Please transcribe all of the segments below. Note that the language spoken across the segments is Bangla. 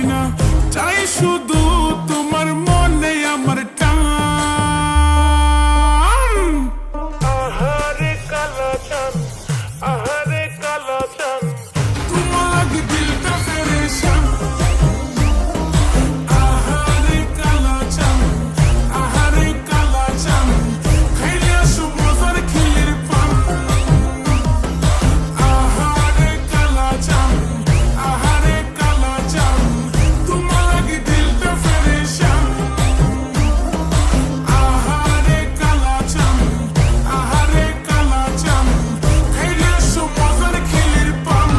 না, চাই শুধু তোমার মনে আমার টান। আহারে কালা চান, আহারে কালা চান, তোমার লাগে দিলটা পেরেশান। আহারে কালা চান, আহারে কালা চান, খাইলে আসো মজার খিলের পান। আহারে কালা চান, আহারে কালা চান, তোমার লাগে দিলটা পেরেশান। আহারে কালা চান, আহারে কালা চান, খাইলে আসো মজার খিলের পান।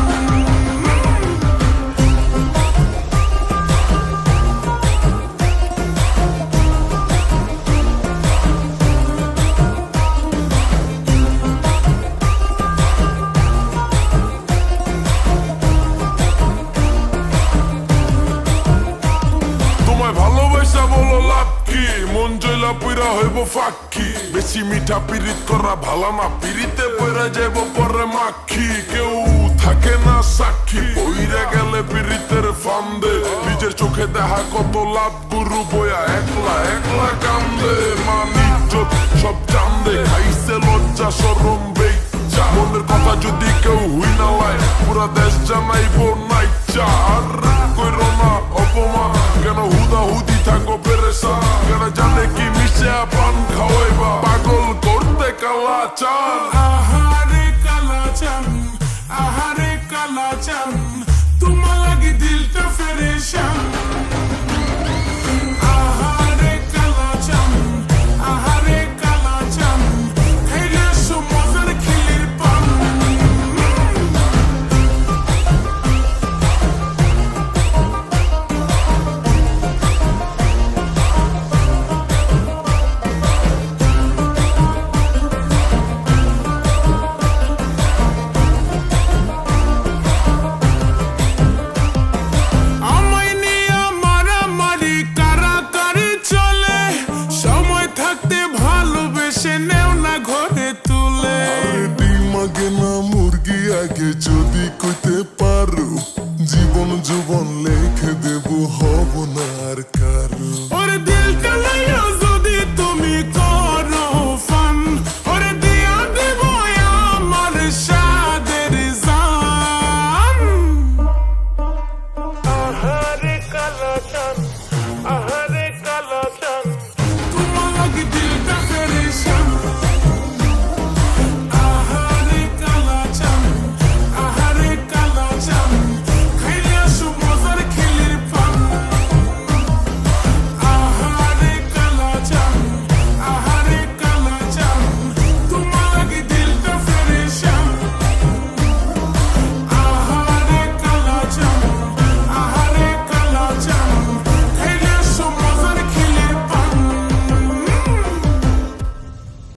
তোমায় ভালোবাসা বলো লাভ কি, মন জয়লা পুরা হইব ফাঁকি। বেশি মিঠা পিরিত করা ভালো না, পিরিতে পয়রা যাইব পরে মাখি। কেউ থাকে না সাক্ষী, পইরা গেলে পিরিতের ফান্দে। নিজের চোখে দেখা কত লাভ, গুরু বয়া একলা একলা কান্দে। মান ইজ্জত সব চান্দে, খাইছে লজ্জা শরম বেচ্চা। মনের কথা যদি কেউ হুই না লাই, পুরা দেশ জানাইব নাইচা। আর কইরো না অপমান, কেন হুদা হুদি থাকো পেরেশান। কেন জানে কি মিশে পান খাওয়াইবা, পাগল করতে কালা চান। আহারে কালা চান, আহারে কালা চান, তোমার লাগে দিলটা পেরেশান। আহারে কালা চান, আহারে কালা চান, খাইলে আসো মজার খিলের পান। আমায় নিয়ে মারামারি কারাকারি চলে, সময় থাকতে ভালোবেসে নেও না ঘরে তুলে। ডিম আগে না মুরগি আগে, যদি কইতে